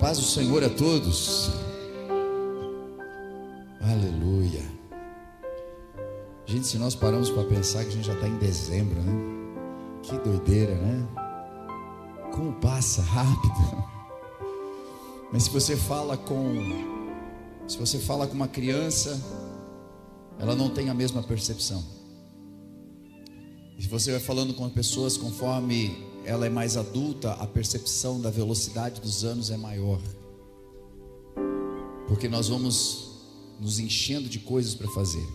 Paz do Senhor a todos. Aleluia. Gente, se nós paramos para pensar que a gente já está em dezembro, né? Que doideira, né? Como passa rápido. Mas se você fala com uma criança, ela não tem a mesma percepção. E se você vai falando com pessoas conforme ela é mais adulta, a percepção da velocidade dos anos é maior. Porque nós vamos nos enchendo de coisas para fazer.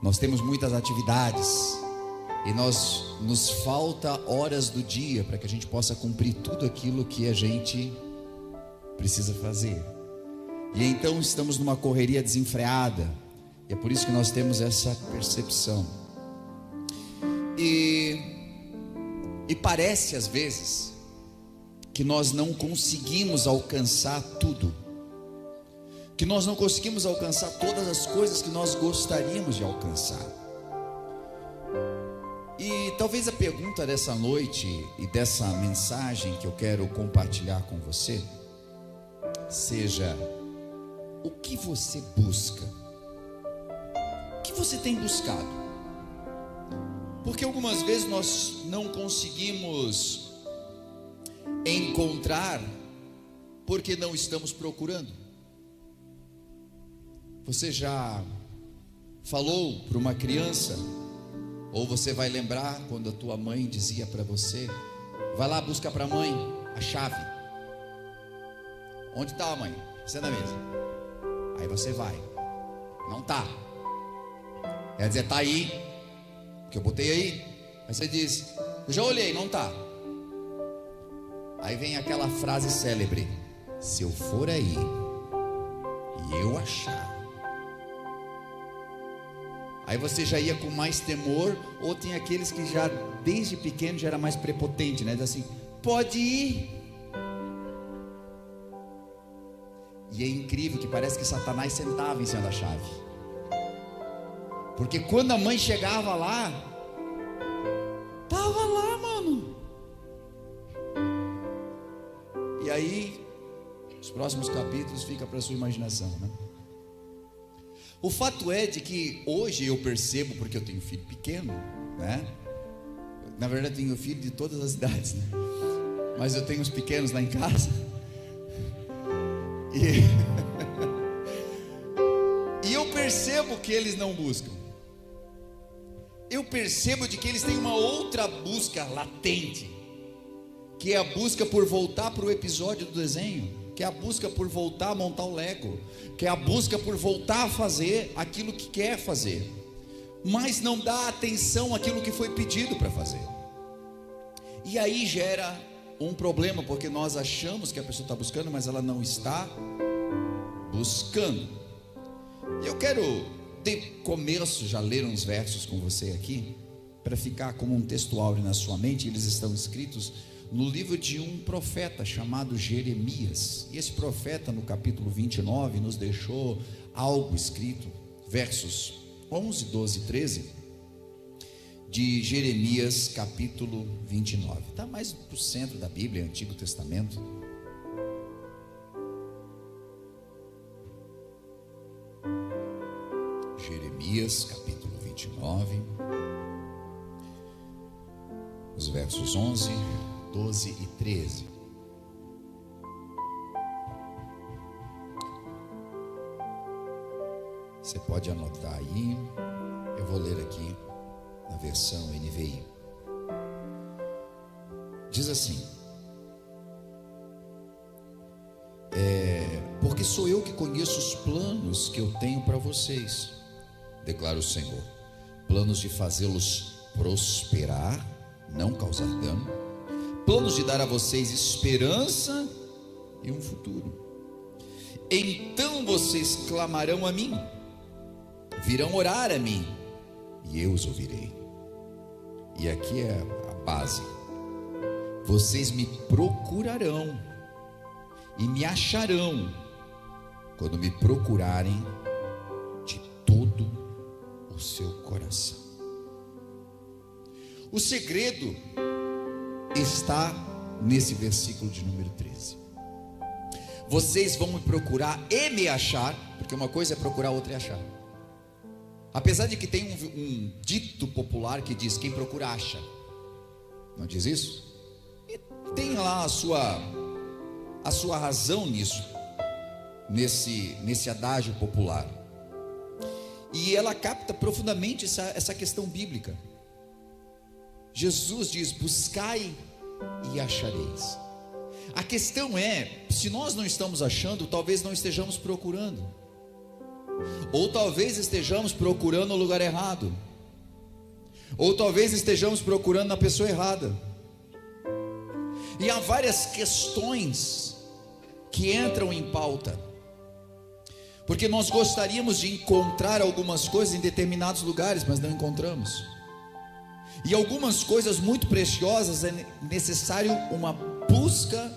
Nós temos muitas atividades e nos falta horas do dia para que a gente possa cumprir tudo aquilo que a gente precisa fazer. E então estamos numa correria desenfreada. E é por isso que nós temos essa percepção. E parece às vezes que nós não conseguimos alcançar tudo, que nós não conseguimos alcançar todas as coisas que nós gostaríamos de alcançar. E talvez a pergunta dessa noite e dessa mensagem que eu quero compartilhar com você seja: o que você busca? O que você tem buscado? Porque algumas vezes nós não conseguimos encontrar porque não estamos procurando. Você já falou para uma criança, ou você vai lembrar quando a tua mãe dizia para você: vai lá, busca para a mãe a chave. Onde está a mãe? Você na mesa. Aí você vai, não está. Ela dizer: está aí, que eu botei aí. Aí você diz: eu já olhei, não está. Aí vem aquela frase célebre: se eu for aí e eu achar. Aí você já ia com mais temor. Ou tem aqueles que já desde pequeno já era mais prepotente, né? Diz assim: pode ir. E é incrível que parece que Satanás sentava em cima da chave. Porque quando a mãe chegava lá, tava lá, mano. E aí, os próximos capítulos fica para sua imaginação, né? O fato é de que hoje eu percebo, porque eu tenho filho pequeno, né? Na verdade, eu tenho filho de todas as idades, né? Mas eu tenho os pequenos lá em casa. E eu percebo que eles não buscam. Eu percebo de que eles têm uma outra busca latente, que é a busca por voltar para o episódio do desenho, que é a busca por voltar a montar o Lego, que é a busca por voltar a fazer aquilo que quer fazer, mas não dá atenção àquilo que foi pedido para fazer. E aí gera um problema, porque nós achamos que a pessoa está buscando, mas ela não está buscando. Eu quero de começo já ler uns versos com você aqui, para ficar como um texto áureo na sua mente. Eles estão escritos no livro de um profeta chamado Jeremias. E esse profeta, no capítulo 29, nos deixou algo escrito, versos 11, 12 e 13 de Jeremias capítulo 29. Está mais para o centro da Bíblia, Antigo Testamento. Jeremias capítulo 29, os versos 11, 12 e 13. Você pode anotar aí. Eu vou ler aqui na versão NVI. Diz assim: porque sou eu que conheço os planos que eu tenho para vocês, declara o Senhor, planos de fazê-los prosperar, não causar dano, planos de dar a vocês esperança e um futuro. Então vocês clamarão a mim, virão orar a mim, e eu os ouvirei. E aqui é a base: vocês me procurarão e me acharão quando me procurarem de todo o seu coração. O segredo está nesse versículo de número 13. Vocês vão me procurar e me achar, porque uma coisa é procurar, outra é achar. Apesar de que tem um dito popular que diz: quem procura acha. Não diz isso? E tem lá a sua razão nisso, nesse adágio popular. E ela capta profundamente essa questão bíblica. Jesus diz: buscai e achareis. A questão é, se nós não estamos achando, talvez não estejamos procurando, ou talvez estejamos procurando no lugar errado, ou talvez estejamos procurando na pessoa errada. E há várias questões que entram em pauta, porque nós gostaríamos de encontrar algumas coisas em determinados lugares, mas não encontramos. E algumas coisas muito preciosas é necessário uma busca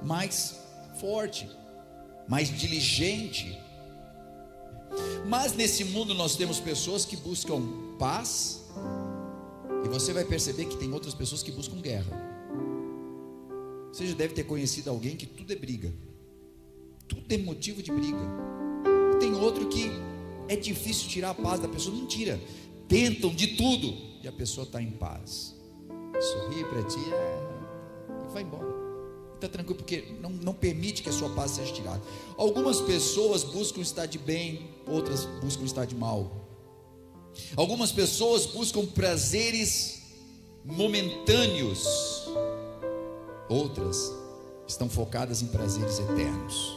mais forte, mais diligente. Mas nesse mundo nós temos pessoas que buscam paz, e você vai perceber que tem outras pessoas que buscam guerra. Você já deve ter conhecido alguém que tudo é briga, tudo é motivo de briga. Tem outro que é difícil tirar a paz da pessoa, não tira, tentam de tudo, e a pessoa está em paz, sorri para ti e vai embora, está tranquilo, porque não permite que a sua paz seja tirada. Algumas pessoas buscam estar de bem, outras buscam estar de mal. Algumas pessoas buscam prazeres momentâneos, outras estão focadas em prazeres eternos.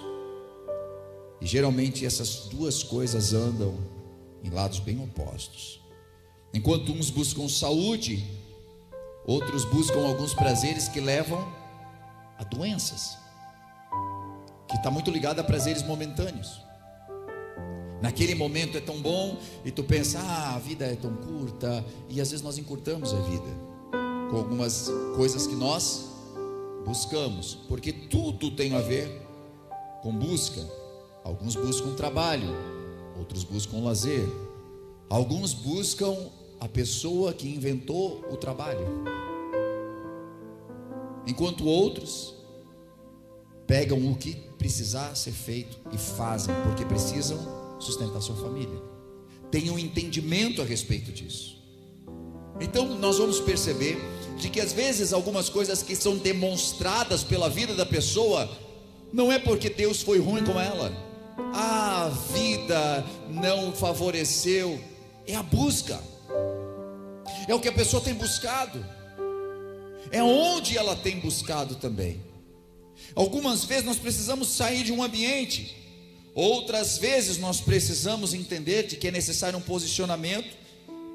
E geralmente essas duas coisas andam em lados bem opostos. Enquanto uns buscam saúde, outros buscam alguns prazeres que levam a doenças, que está muito ligado a prazeres momentâneos. Naquele momento é tão bom, e tu pensa: a vida é tão curta, e às vezes nós encurtamos a vida com algumas coisas que nós buscamos, porque tudo tem a ver com busca. Alguns buscam trabalho, outros buscam lazer, alguns buscam a pessoa que inventou o trabalho, enquanto outros pegam o que precisar ser feito e fazem, porque precisam sustentar sua família. Tem um entendimento a respeito disso. Então nós vamos perceber de que às vezes algumas coisas que são demonstradas pela vida da pessoa, não é porque Deus foi ruim com ela, a vida não favoreceu, é a busca, é o que a pessoa tem buscado, é onde ela tem buscado também. Algumas vezes nós precisamos sair de um ambiente, outras vezes nós precisamos entender de que é necessário um posicionamento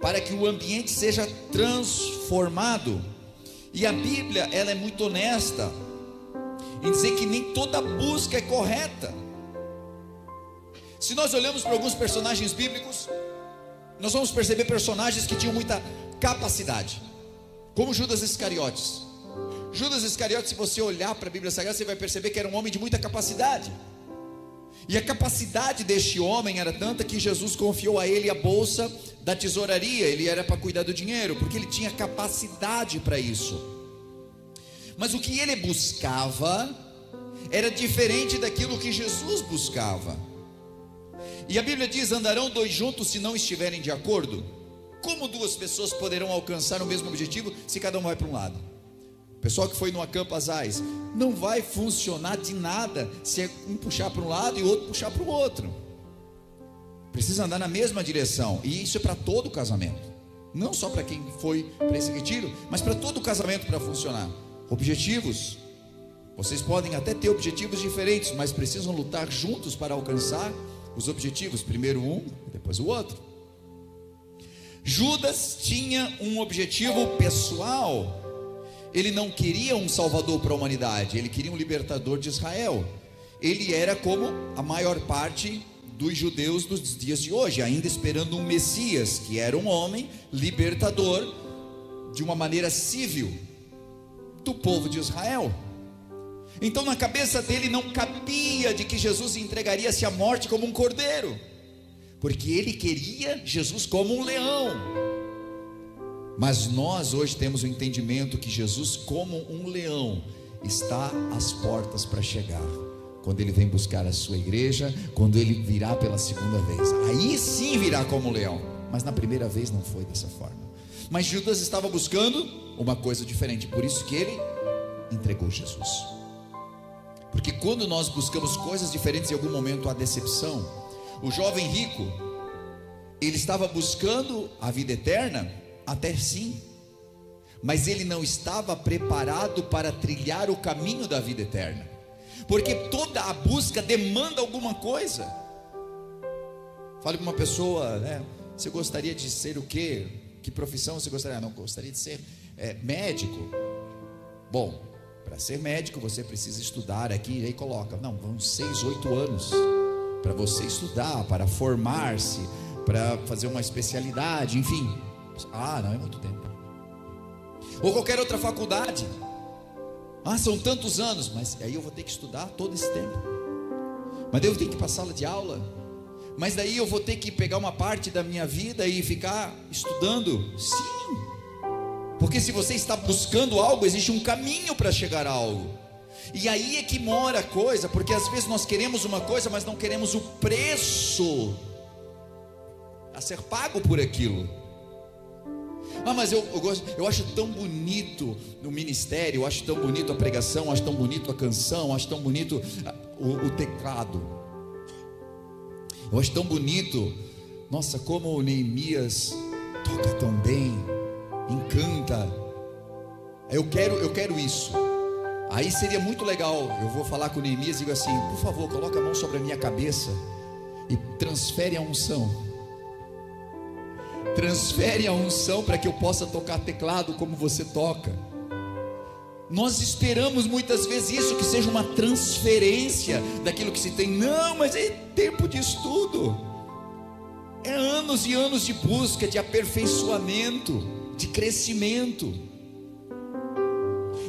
para que o ambiente seja transformado. E a Bíblia, ela é muito honesta em dizer que nem toda busca é correta. Se nós olhamos para alguns personagens bíblicos, nós vamos perceber personagens que tinham muita capacidade, como Judas Iscariotes. Judas Iscariotes, se você olhar para a Bíblia Sagrada, você vai perceber que era um homem de muita capacidade. E a capacidade deste homem era tanta que Jesus confiou a ele a bolsa da tesouraria. Ele era para cuidar do dinheiro, porque ele tinha capacidade para isso. Mas o que ele buscava era diferente daquilo que Jesus buscava. E a Bíblia diz: andarão dois juntos se não estiverem de acordo? Como duas pessoas poderão alcançar o mesmo objetivo se cada um vai para um lado? O pessoal que foi no Acampo Azais, não vai funcionar de nada se um puxar para um lado e o outro puxar para o outro. Precisa andar na mesma direção. E isso é para todo casamento, não só para quem foi para esse retiro, mas para todo casamento para funcionar. Objetivos, vocês podem até ter objetivos diferentes, mas precisam lutar juntos para alcançar os objetivos, primeiro um, depois o outro. Judas tinha um objetivo pessoal. Ele não queria um salvador para a humanidade, ele queria um libertador de Israel. Ele era como a maior parte dos judeus dos dias de hoje, ainda esperando um Messias, que era um homem libertador de uma maneira civil do povo de Israel. Então na cabeça dele não cabia de que Jesus entregaria-se à morte como um cordeiro, porque ele queria Jesus como um leão. Mas nós hoje temos o entendimento que Jesus, como um leão, está às portas para chegar, quando ele vem buscar a sua igreja, quando ele virá pela segunda vez. Aí sim virá como leão. Mas na primeira vez não foi dessa forma. Mas Judas estava buscando uma coisa diferente, por isso que ele entregou Jesus. Porque quando nós buscamos coisas diferentes, em algum momento há decepção. O jovem rico, ele estava buscando a vida eterna, até sim, mas ele não estava preparado para trilhar o caminho da vida eterna, porque toda a busca demanda alguma coisa. Fale com uma pessoa, né? Você gostaria de ser o quê? Que profissão você gostaria? Não, gostaria de ser médico. Bom, para ser médico você precisa estudar aqui, e aí coloca, não, vão 6, 8 anos para você estudar, para formar-se, para fazer uma especialidade, enfim. Não é muito tempo. Ou qualquer outra faculdade. São tantos anos, mas aí eu vou ter que estudar todo esse tempo. Mas daí eu tenho que ir para a sala de aula. Mas daí eu vou ter que pegar uma parte da minha vida e ficar estudando. Sim. Porque se você está buscando algo, existe um caminho para chegar a algo. E aí é que mora a coisa, porque às vezes nós queremos uma coisa, mas não queremos o preço a ser pago por aquilo. Mas eu acho tão bonito o ministério, eu acho tão bonito a pregação, eu acho tão bonito a canção, eu acho tão bonito o teclado, eu acho tão bonito, nossa, como o Neemias toca tão bem, encanta. Eu quero isso. Aí seria muito legal, eu vou falar com o Neemias e digo assim, por favor, coloca a mão sobre a minha cabeça e transfere a unção. Transfere a unção para que eu possa tocar teclado como você toca. Nós esperamos muitas vezes isso, que seja uma transferência daquilo que se tem. Não, mas é tempo de estudo, é anos e anos de busca, de aperfeiçoamento, de crescimento.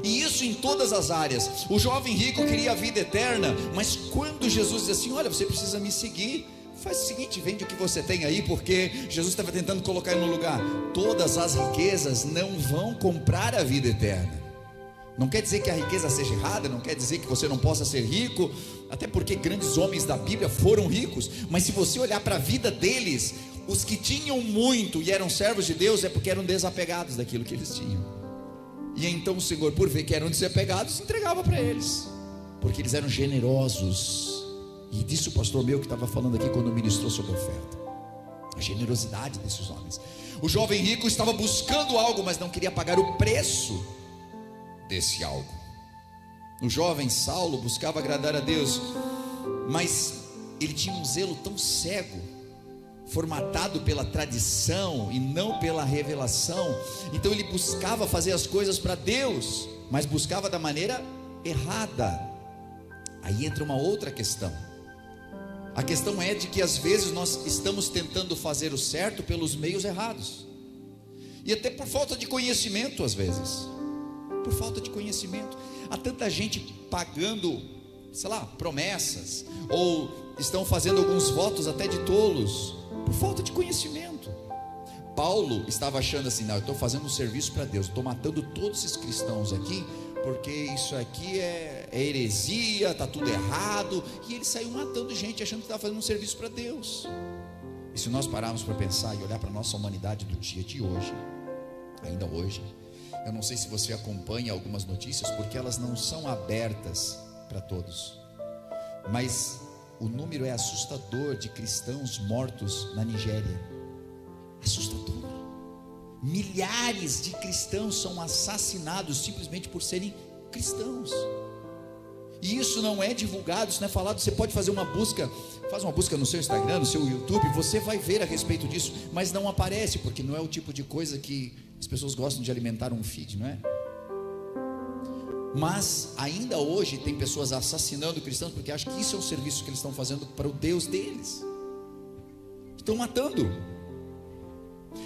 E isso em todas as áreas. O jovem rico queria a vida eterna, mas quando Jesus diz assim, olha, você precisa me seguir, faz o seguinte, vende o que você tem aí, porque Jesus estava tentando colocar ele no lugar. Todas as riquezas não vão comprar a vida eterna. Não quer dizer que a riqueza seja errada, não quer dizer que você não possa ser rico, até porque grandes homens da Bíblia foram ricos. Mas se você olhar para a vida deles, os que tinham muito e eram servos de Deus, é porque eram desapegados daquilo que eles tinham. E então o Senhor, por ver que eram desapegados, entregava para eles, porque eles eram generosos. E disse o pastor meu que estava falando aqui quando ministrou sobre a oferta, a generosidade desses homens. O jovem rico estava buscando algo, mas não queria pagar o preço desse algo. O jovem Saulo buscava agradar a Deus, mas ele tinha um zelo tão cego, formatado pela tradição e não pela revelação. Então ele buscava fazer as coisas para Deus, mas buscava da maneira errada. Aí entra uma outra questão. A questão é de que às vezes nós estamos tentando fazer o certo pelos meios errados, e até por falta de conhecimento às vezes. Por falta de conhecimento. Há tanta gente pagando, sei lá, promessas, ou estão fazendo alguns votos até de tolos, por falta de conhecimento. Paulo estava achando assim, não, eu estou fazendo um serviço para Deus, estou matando todos esses cristãos aqui, porque isso aqui é heresia, está tudo errado. E ele saiu matando gente, achando que estava fazendo um serviço para Deus. E se nós pararmos para pensar e olhar para a nossa humanidade do dia de hoje, ainda hoje, eu não sei se você acompanha algumas notícias, porque elas não são abertas para todos, mas o número é assustador de cristãos mortos na Nigéria. Assustador. Milhares de cristãos são assassinados simplesmente por serem cristãos. E isso não é divulgado, isso não é falado. Você pode fazer uma busca, faz uma busca no seu Instagram, no seu YouTube, você vai ver a respeito disso, mas não aparece, porque não é o tipo de coisa que as pessoas gostam de alimentar um feed, não é? Mas ainda hoje tem pessoas assassinando cristãos, porque acham que isso é o serviço que eles estão fazendo para o Deus deles. Estão matando.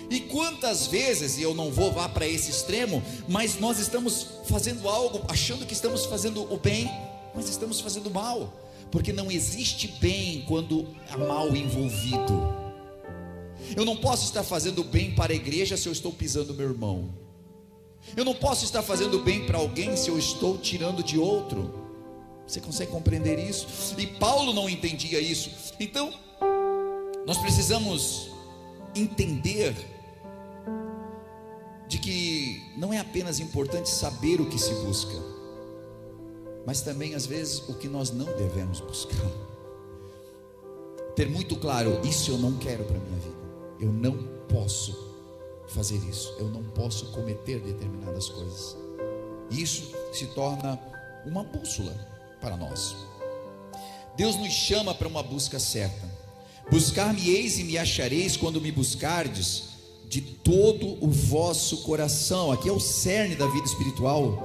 E quantas vezes, e eu não vou lá para esse extremo, mas nós estamos fazendo algo, achando que estamos fazendo o bem, mas estamos fazendo o mal, porque não existe bem quando há mal envolvido. Eu não posso estar fazendo bem para a igreja se eu estou pisando meu irmão. Eu não posso estar fazendo bem para alguém se eu estou tirando de outro. Você consegue compreender isso? E Paulo não entendia isso. Então, nós precisamos entender de que não é apenas importante saber o que se busca, mas também às vezes o que nós não devemos buscar. Ter muito claro, isso eu não quero para a minha vida, eu não posso fazer isso, eu não posso cometer determinadas coisas. Isso se torna uma bússola para nós. Deus nos chama para uma busca certa. Buscar-me-eis e me achareis quando me buscardes de todo o vosso coração. Aqui é o cerne da vida espiritual.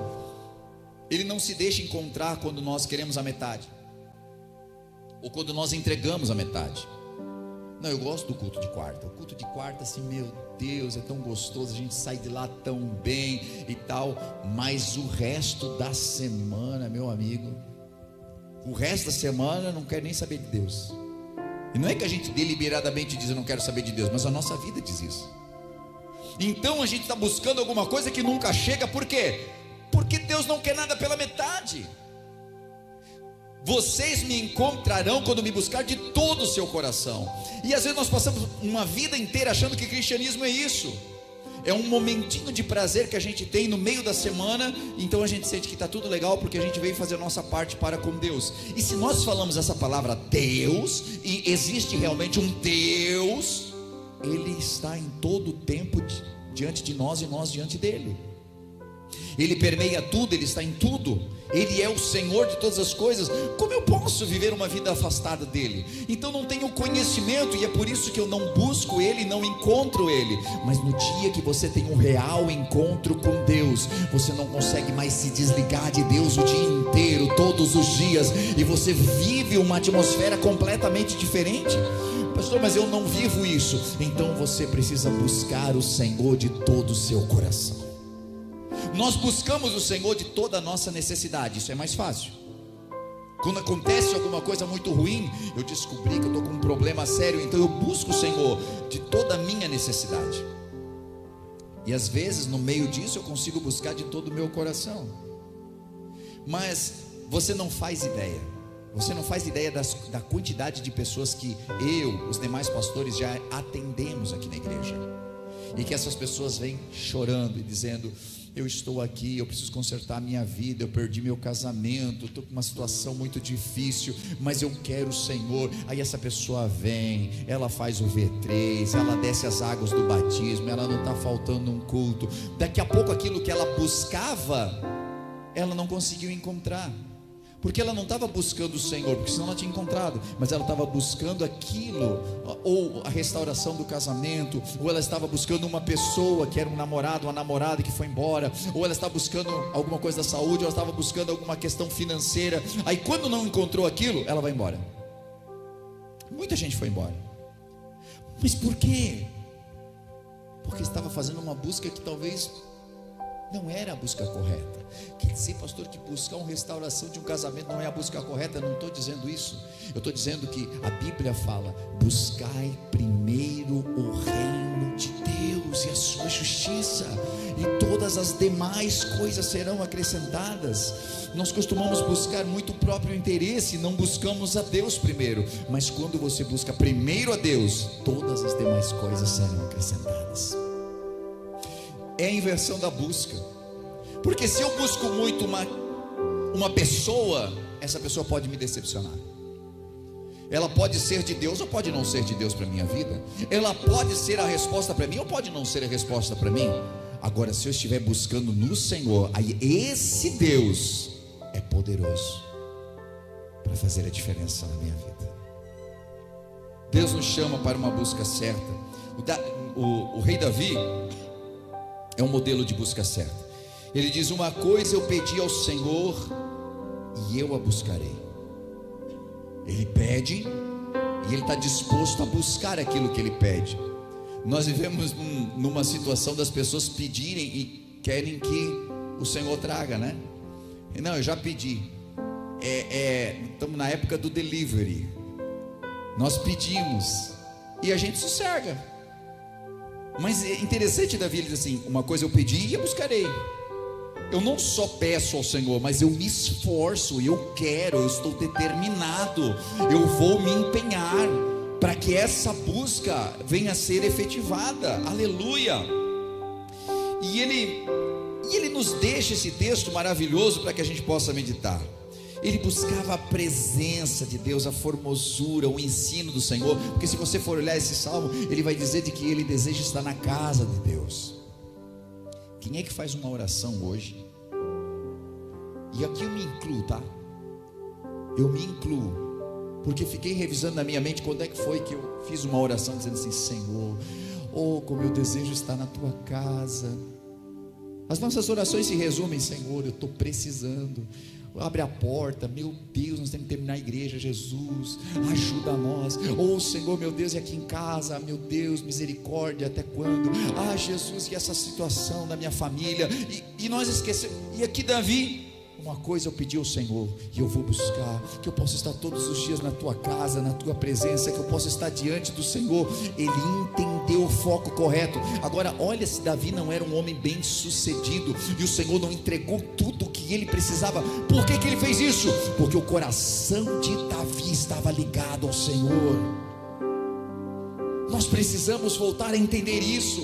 Ele não se deixa encontrar quando nós queremos a metade, ou quando nós entregamos a metade. Não, eu gosto do culto de quarta. O culto de quarta, assim, meu Deus, é tão gostoso, a gente sai de lá tão bem e tal. Mas o resto da semana, meu amigo, o resto da semana eu não quero nem saber de Deus. E não é que a gente deliberadamente diz eu não quero saber de Deus, mas a nossa vida diz isso. Então a gente está buscando alguma coisa que nunca chega. Por quê? Porque Deus não quer nada pela metade. Vocês me encontrarão quando me buscar de todo o seu coração. E às vezes nós passamos uma vida inteira achando que cristianismo é isso. É um momentinho de prazer que a gente tem no meio da semana. Então a gente sente que está tudo legal, porque a gente veio fazer a nossa parte para com Deus. E se nós falamos essa palavra Deus, e existe realmente um Deus, Ele está em todo o tempo diante de nós e nós diante dEle. Ele permeia tudo, Ele está em tudo. Ele é o Senhor de todas as coisas. Como eu posso viver uma vida afastada dEle? Então não tenho conhecimento, e é por isso que eu não busco Ele, não encontro Ele. Mas no dia que você tem um real encontro com Deus, você não consegue mais se desligar de Deus o dia inteiro, todos os dias, e você vive uma atmosfera completamente diferente. Pastor, mas eu não vivo isso. Então você precisa buscar o Senhor de todo o seu coração. Nós buscamos o Senhor de toda a nossa necessidade, isso é mais fácil. Quando acontece alguma coisa muito ruim, eu descobri que eu estou com um problema sério, então eu busco o Senhor de toda a minha necessidade. E às vezes no meio disso eu consigo buscar de todo o meu coração. Mas você não faz ideia. Você não faz ideia da quantidade de pessoas que eu, os demais pastores, já atendemos aqui na igreja. E que essas pessoas vêm chorando e dizendo: eu estou aqui, eu preciso consertar a minha vida, eu perdi meu casamento, estou com uma situação muito difícil, mas eu quero o Senhor. Aí essa pessoa vem, ela faz o V3, ela desce as águas do batismo, ela não está faltando um culto. Daqui a pouco aquilo que ela buscava, ela não conseguiu encontrar. Porque ela não estava buscando o Senhor, porque senão ela tinha encontrado, mas ela estava buscando aquilo, ou a restauração do casamento, ou ela estava buscando uma pessoa que era um namorado, uma namorada que foi embora, ou ela estava buscando alguma coisa da saúde, ou ela estava buscando alguma questão financeira. Aí quando não encontrou aquilo, ela vai embora. Muita gente foi embora. Mas por quê? Porque estava fazendo uma busca que talvez não era a busca correta. Quer dizer, pastor, que buscar uma restauração de um casamento não é a busca correta? Eu não estou dizendo isso. Eu estou dizendo que a Bíblia fala: buscai primeiro o reino de Deus e a sua justiça, e todas as demais coisas serão acrescentadas. Nós costumamos buscar muito o próprio interesse, não buscamos a Deus primeiro. Mas quando você busca primeiro a Deus, todas as demais coisas serão acrescentadas. É a inversão da busca. Porque se eu busco muito uma pessoa, essa pessoa pode me decepcionar. Ela pode ser de Deus ou pode não ser de Deus para a minha vida. Ela pode ser a resposta para mim ou pode não ser a resposta para mim. Agora, se eu estiver buscando no Senhor, aí esse Deus é poderoso para fazer a diferença na minha vida. Deus nos chama para uma busca certa. O rei Davi é um modelo de busca certa. Ele diz: uma coisa eu pedi ao Senhor e eu a buscarei. Ele pede e ele está disposto a buscar aquilo que ele pede. Nós vivemos numa situação das pessoas pedirem e querem que o Senhor traga, né? Não, eu já pedi. Estamos na época do delivery. Nós pedimos e a gente sossega. Mas é interessante, Davi, ele diz assim: uma coisa eu pedi e eu buscarei. Eu não só peço ao Senhor, mas eu me esforço, eu quero, eu estou determinado, eu vou me empenhar para que essa busca venha a ser efetivada. Aleluia. E ele nos deixa esse texto maravilhoso para que a gente possa meditar. Ele buscava a presença de Deus, a formosura, o ensino do Senhor, porque se você for olhar esse salmo, ele vai dizer de que ele deseja estar na casa de Deus. Quem é que faz uma oração hoje? E aqui eu me incluo, tá? Eu me incluo, porque fiquei revisando na minha mente quando é que foi que eu fiz uma oração dizendo assim: Senhor, oh, como eu desejo estar na tua casa. As nossas orações se resumem: Senhor, eu estou precisando, abre a porta, meu Deus, nós temos que terminar a igreja, Jesus, ajuda nós. Oh Senhor, meu Deus, e aqui em casa, meu Deus, misericórdia, até quando? Ah Jesus, e essa situação da minha família, e nós esquecemos. E aqui Davi, uma coisa eu pedi ao Senhor, e eu vou buscar, que eu possa estar todos os dias na tua casa, na tua presença, que eu possa estar diante do Senhor. Ele entendeu o foco correto. Agora olha, se Davi não era um homem bem sucedido, e o Senhor não entregou tudo o que ele precisava, por que ele fez isso? Porque o coração de Davi estava ligado ao Senhor. Nós precisamos voltar a entender isso,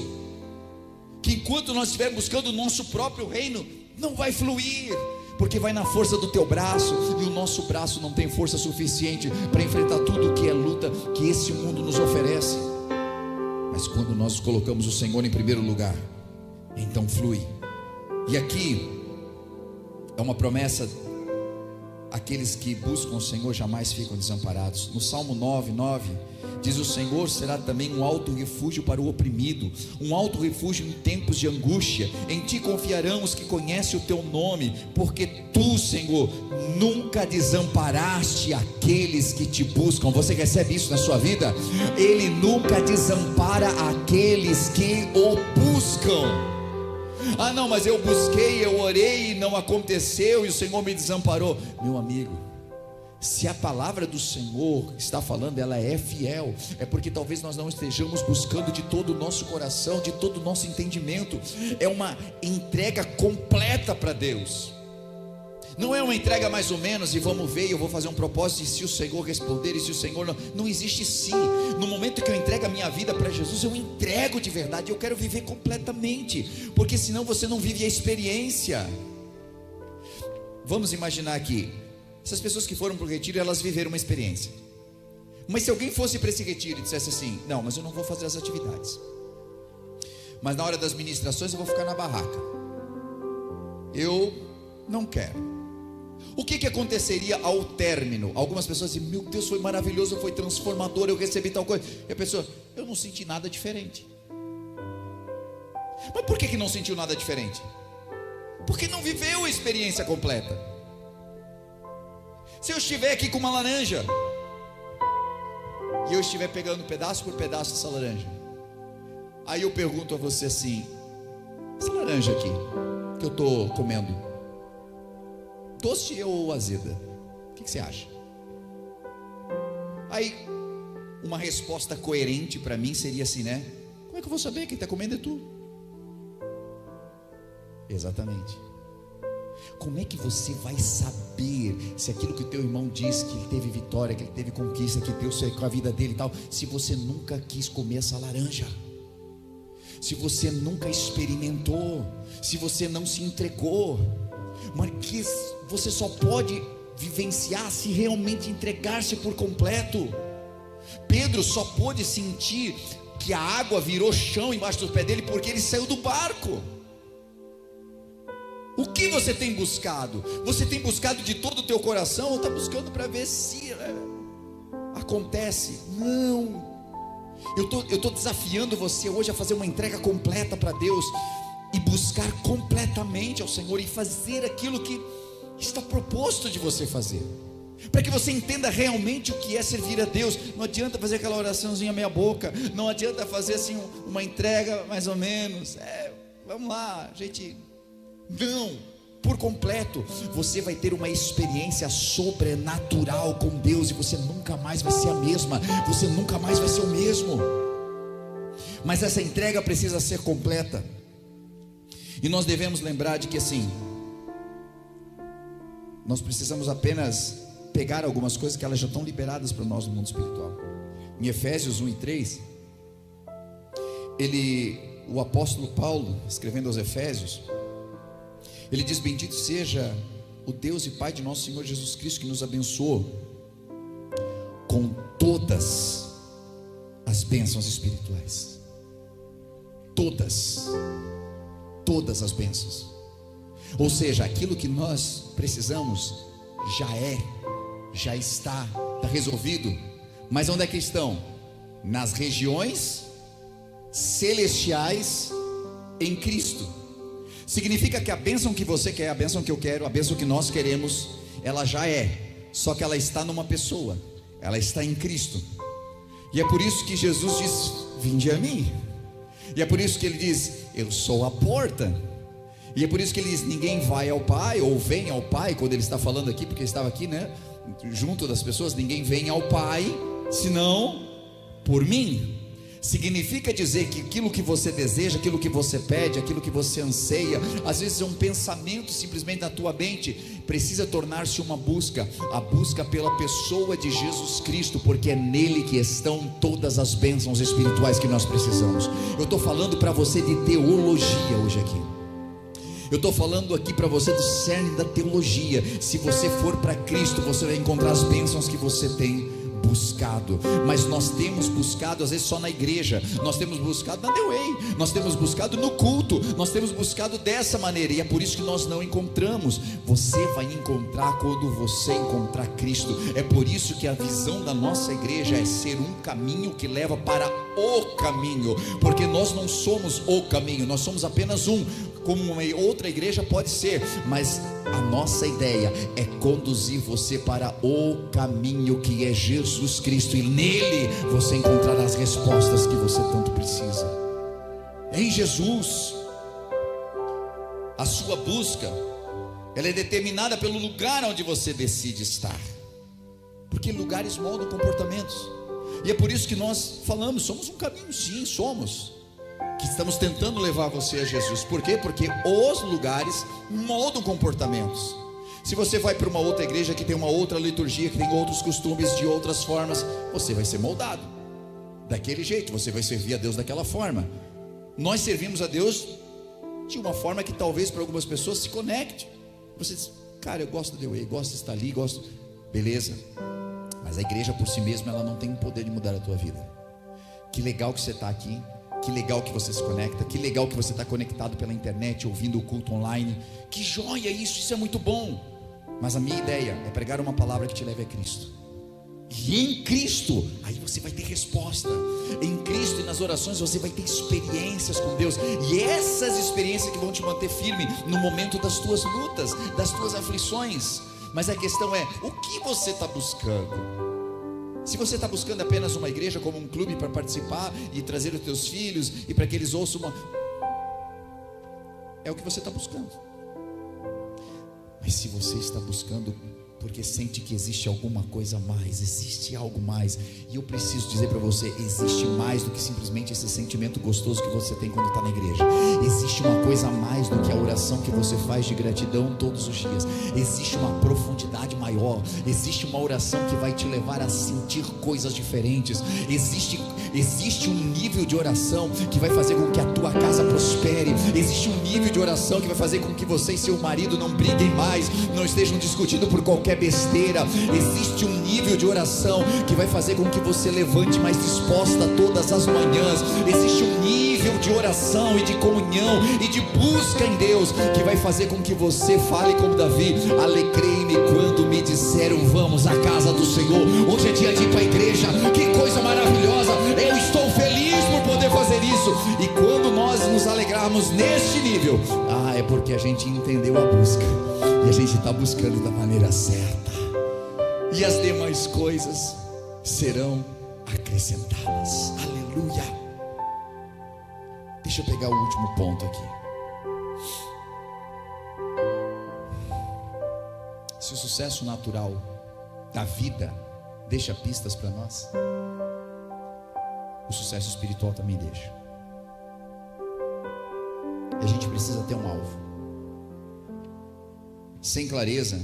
que enquanto nós estivermos buscando o nosso próprio reino, não vai fluir, porque vai na força do teu braço, e o nosso braço não tem força suficiente para enfrentar tudo o que é luta que esse mundo nos oferece. Mas quando nós colocamos o Senhor em primeiro lugar, então flui. E aqui é uma promessa: aqueles que buscam o Senhor jamais ficam desamparados. No Salmo 9:9 diz: o Senhor será também um alto refúgio para o oprimido, um alto refúgio em tempos de angústia. Em ti confiarão os que conhecem o teu nome, porque tu, Senhor, nunca desamparaste aqueles que te buscam. Você recebe isso na sua vida? Ele nunca desampara aqueles que o buscam. Ah não, mas eu busquei, eu orei e não aconteceu, e o Senhor me desamparou. Meu amigo, se a palavra do Senhor está falando, ela é fiel. É porque talvez nós não estejamos buscando de todo o nosso coração, de todo o nosso entendimento. É uma entrega completa para Deus. Não é uma entrega mais ou menos, e vamos ver, eu vou fazer um propósito, e se o Senhor responder, e se o Senhor não. Não existe sim. No momento que eu entrego a minha vida para Jesus, eu entrego de verdade. Eu quero viver completamente, porque senão você não vive a experiência. Vamos imaginar aqui, essas pessoas que foram para o retiro, elas viveram uma experiência. Mas se alguém fosse para esse retiro e dissesse assim: não, mas eu não vou fazer as atividades, mas na hora das ministrações eu vou ficar na barraca, eu não quero. O que aconteceria ao término? Algumas pessoas dizem: meu Deus, foi maravilhoso, foi transformador, eu recebi tal coisa. E a pessoa: eu não senti nada diferente. Mas por que não sentiu nada diferente? Porque não viveu a experiência completa. Se eu estiver aqui com uma laranja, e eu estiver pegando pedaço por pedaço dessa laranja, aí eu pergunto a você assim: essa laranja aqui que eu estou comendo, doce ou azeda? O que você acha? Aí uma resposta coerente para mim seria assim, né? Como é que eu vou saber? Quem está comendo é tu. Exatamente. Como é que você vai saber se aquilo que o teu irmão diz, que ele teve vitória, que ele teve conquista, que Deus fez com a vida dele e tal, se você nunca quis comer essa laranja, se você nunca experimentou, se você não se entregou? Mas que você só pode vivenciar se realmente entregar-se por completo. Pedro só pôde sentir que a água virou chão embaixo do pé dele porque ele saiu do barco. O que você tem buscado? Você tem buscado de todo o teu coração, ou está buscando para ver se acontece? Não. Eu estou desafiando você hoje a fazer uma entrega completa para Deus, e buscar completamente ao Senhor, e fazer aquilo que está proposto de você fazer, para que você entenda realmente o que é servir a Deus. Não adianta fazer aquela oraçãozinha meia boca, não adianta fazer assim uma entrega mais ou menos, vamos lá, gente. Não, por completo. Você vai ter uma experiência sobrenatural com Deus, e você nunca mais vai ser a mesma, você nunca mais vai ser o mesmo. Mas essa entrega precisa ser completa. E nós devemos lembrar de que assim, Nós precisamos apenas pegar algumas coisas que elas já estão liberadas para nós no mundo espiritual. Em Efésios 1 e 3, o apóstolo Paulo, escrevendo aos Efésios, ele diz: bendito seja o Deus e Pai de nosso Senhor Jesus Cristo, que nos abençoou com todas as bênçãos espirituais. Todas as bênçãos. Ou seja, aquilo que nós precisamos já está resolvido. Mas onde é que estão? Nas regiões celestiais em Cristo. Significa que a bênção que você quer, a bênção que eu quero, a bênção que nós queremos, ela já é, só que ela está numa pessoa, ela está em Cristo. E é por isso que Jesus diz: vinde a mim. E é por isso que ele diz: eu sou a porta. E é por isso que ele diz: ninguém vai ao Pai, ou vem ao Pai, quando ele está falando aqui, porque ele estava aqui, junto das pessoas, ninguém vem ao Pai, senão por mim. Significa dizer que aquilo que você deseja, aquilo que você pede, aquilo que você anseia, às vezes é um pensamento simplesmente na tua mente, precisa tornar-se uma busca, a busca pela pessoa de Jesus Cristo, porque é nele que estão todas as bênçãos espirituais que nós precisamos. Eu estou falando para você de teologia hoje aqui. Eu estou falando aqui para você do cerne da teologia. Se você for para Cristo, você vai encontrar as bênçãos que você tem buscado. Mas nós temos buscado às vezes só na igreja, nós temos buscado na The Way, nós temos buscado no culto, nós temos buscado dessa maneira, e é por isso que nós não encontramos. Você vai encontrar quando você encontrar Cristo. É por isso que a visão da nossa igreja é ser um caminho que leva para o caminho, porque nós não somos o caminho, nós somos apenas um, como uma outra igreja pode ser, mas a nossa ideia é conduzir você para o caminho que é Jesus Cristo, e nele você encontrará as respostas que você tanto precisa. Em Jesus, a sua busca, ela é determinada pelo lugar onde você decide estar, porque lugares moldam comportamentos. E é por isso que nós falamos, somos um caminho, sim, somos, que estamos tentando levar você a Jesus. Por quê? Porque os lugares moldam comportamentos. Se você vai para uma outra igreja que tem uma outra liturgia, que tem outros costumes, de outras formas, você vai ser moldado daquele jeito, você vai servir a Deus daquela forma. Nós servimos a Deus de uma forma que talvez para algumas pessoas se conecte. Você diz: cara, eu gosto de Deus, gosto de estar ali, gosto, beleza, mas a igreja por si mesma, ela não tem o poder de mudar a tua vida. Que legal que você está aqui, que legal que você se conecta, que legal que você está conectado pela internet, ouvindo o culto online. Que joia isso é muito bom. Mas a minha ideia é pregar uma palavra que te leve a Cristo. E em Cristo, aí você vai ter resposta. Em Cristo e nas orações você vai ter experiências com Deus. E essas experiências que vão te manter firme no momento das tuas lutas, das tuas aflições. Mas a questão é, o que você está buscando? Se você está buscando apenas uma igreja como um clube para participar e trazer os teus filhos e para que eles ouçam é o que você está buscando. Mas se você está buscando porque sente que existe alguma coisa a mais, existe algo mais, e eu preciso dizer para você, existe mais do que simplesmente esse sentimento gostoso que você tem quando está na igreja. Existe uma coisa a mais do que a oração que você faz de gratidão todos os dias. Existe uma profundidade maior, existe uma oração que vai te levar a sentir coisas diferentes. Existe um nível de oração que vai fazer com que a tua casa prospere. Existe um nível de oração que vai fazer com que você e seu marido não briguem mais, não estejam discutindo por qualquer besteira. Existe um nível de oração que vai fazer com que você levante mais disposta todas as manhãs. Existe um nível de oração e de comunhão e de busca em Deus que vai fazer com que você fale como Davi: alegrei-me quando me disseram vamos à casa do Senhor. Hoje é dia de ir para a igreja, que coisa maravilhosa, eu estou feliz por poder fazer isso. E quando nós nos alegrarmos neste nível, é porque a gente entendeu a busca e a gente está buscando da maneira certa, e as demais coisas serão acrescentadas. Aleluia. Deixa eu pegar o último ponto aqui. Se o sucesso natural da vida deixa pistas para nós, o sucesso espiritual também deixa. E a gente precisa ter um alvo. Sem clareza,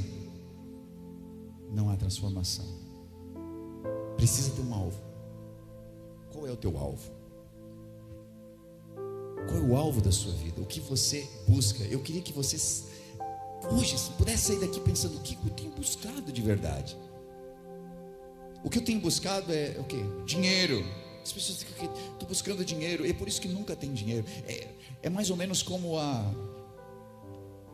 não há transformação. Precisa ter um alvo. Qual é o teu alvo? Qual é o alvo da sua vida? O que você busca? Eu queria que você hoje pudesse sair daqui pensando: o que eu tenho buscado de verdade? O que eu tenho buscado é o quê? Dinheiro. As pessoas dizem que estou buscando dinheiro, e é por isso que nunca tem dinheiro. É mais ou menos como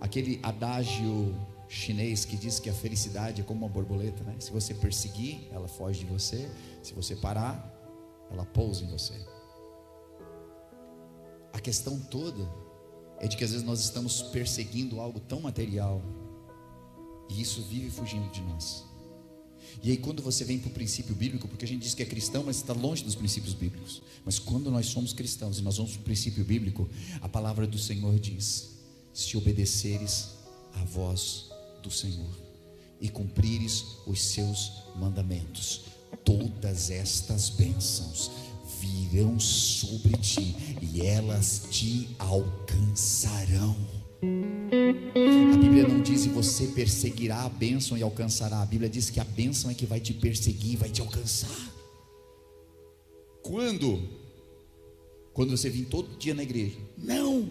aquele adágio chinês que diz que a felicidade é como uma borboleta, né? Se você perseguir, ela foge de você. Se você parar, ela pousa em você. A questão toda é de que às vezes nós estamos perseguindo algo tão material, e isso vive fugindo de nós. E aí quando você vem para o princípio bíblico, porque a gente diz que é cristão, mas está longe dos princípios bíblicos. Mas quando nós somos cristãos e nós vamos para o princípio bíblico, a palavra do Senhor diz: se obedeceres à voz do Senhor e cumprires os seus mandamentos, todas estas bênçãos virão sobre ti e elas te alcançarão. A Bíblia não diz: e você perseguirá a bênção e alcançará. A Bíblia diz que a bênção é que vai te perseguir e vai te alcançar. Quando você vir todo dia na igreja? Não.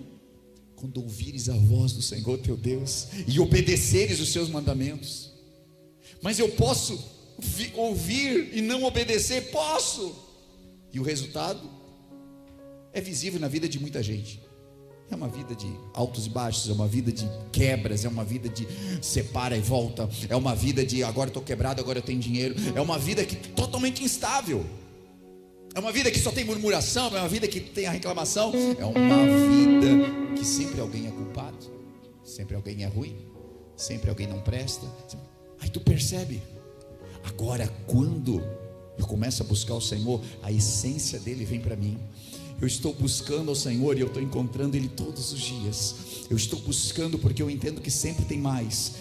Quando ouvires a voz do Senhor teu Deus e obedeceres os seus mandamentos. Mas eu posso ouvir e não obedecer? Posso. E o resultado é visível na vida de muita gente. É uma vida de altos e baixos, é uma vida de quebras, é uma vida de separa e volta, é uma vida de agora estou quebrado, agora eu tenho dinheiro, é uma vida que totalmente instável, é uma vida que só tem murmuração, é uma vida que tem a reclamação, é uma vida que sempre alguém é culpado, sempre alguém é ruim, sempre alguém não presta. Aí tu percebe. Agora quando eu começo a buscar o Senhor, a essência dele vem para mim. Eu estou buscando ao Senhor e eu estou encontrando Ele todos os dias. Eu estou buscando porque eu entendo que sempre tem mais,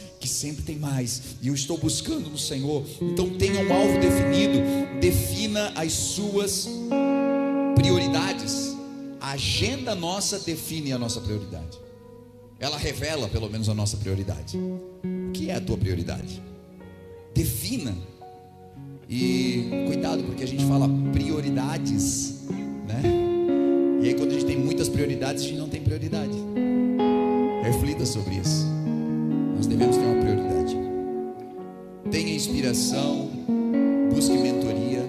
e eu estou buscando no Senhor. Então tenha um alvo definido, defina as suas prioridades. A agenda nossa define a nossa prioridade. Ela revela pelo menos a nossa prioridade. O que é a tua prioridade? Defina. E cuidado, porque a gente fala prioridades, né? E aí quando a gente tem muitas prioridades, a gente não tem prioridade. Reflita sobre isso. Nós devemos ter uma prioridade. Tenha inspiração, busque mentoria.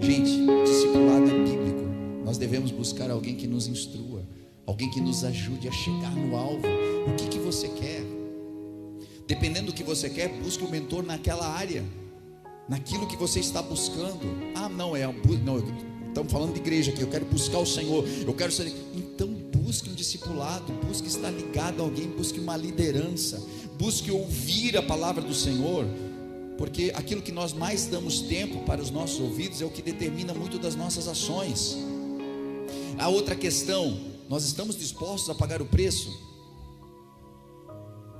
Gente, discipulado é bíblico. Nós devemos buscar alguém que nos instrua, alguém que nos ajude a chegar no alvo. O que você quer? Dependendo do que você quer, busque um mentor naquela área, naquilo que você está buscando. Não, estamos falando de igreja aqui, eu quero buscar o Senhor, eu quero ser. Então busque um discipulado, busque estar ligado a alguém, busque uma liderança, busque ouvir a palavra do Senhor, porque aquilo que nós mais damos tempo para os nossos ouvidos é o que determina muito das nossas ações. A outra questão: nós estamos dispostos a pagar o preço?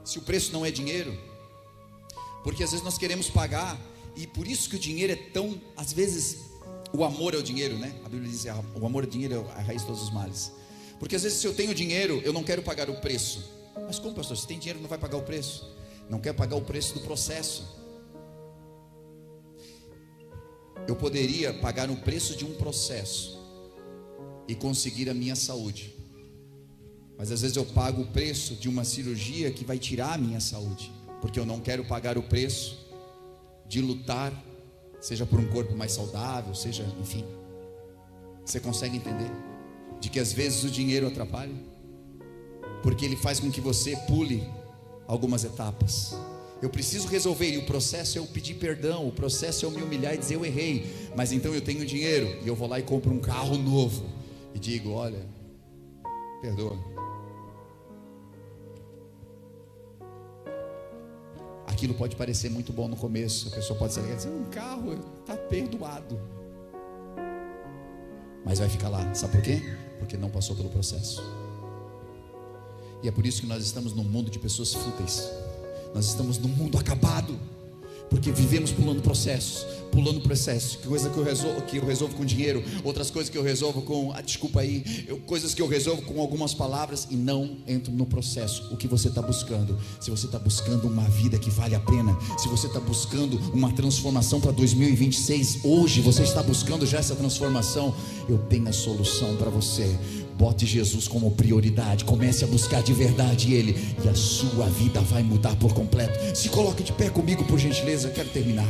Se o preço não é dinheiro, porque às vezes nós queremos pagar, e por isso que o dinheiro é tão, às vezes, o amor é o dinheiro, né? A Bíblia diz que o amor é o dinheiro, é a raiz de todos os males. Porque às vezes se eu tenho dinheiro, eu não quero pagar o preço. Mas como, pastor? Se tem dinheiro, não vai pagar o preço? Não quer pagar o preço do processo. Eu poderia pagar o preço de um processo e conseguir a minha saúde, mas às vezes eu pago o preço de uma cirurgia que vai tirar a minha saúde, porque eu não quero pagar o preço de lutar, seja por um corpo mais saudável, seja, enfim. Você consegue entender? De que às vezes o dinheiro atrapalha, porque ele faz com que você pule algumas etapas. Eu preciso resolver, e o processo é eu pedir perdão, o processo é eu me humilhar e dizer: eu errei, mas então eu tenho dinheiro, e eu vou lá e compro um carro novo, e digo: olha, perdoa. Aquilo pode parecer muito bom no começo, a pessoa pode dizer: um carro, está perdoado, mas vai ficar lá, sabe por quê? Porque não passou pelo processo. E é por isso que nós estamos num mundo de pessoas fúteis, nós estamos num mundo acabado, Porque vivemos pulando processos, coisa que eu resolvo com dinheiro, outras coisas que eu resolvo com, desculpa aí, coisas que eu resolvo com algumas palavras e não entro no processo. O que você está buscando? Se você está buscando uma vida que vale a pena, se você está buscando uma transformação para 2026, hoje você está buscando já essa transformação, eu tenho a solução para você. Bote Jesus como prioridade, comece a buscar de verdade Ele, e a sua vida vai mudar por completo. Se coloque de pé comigo, por gentileza, eu quero terminar.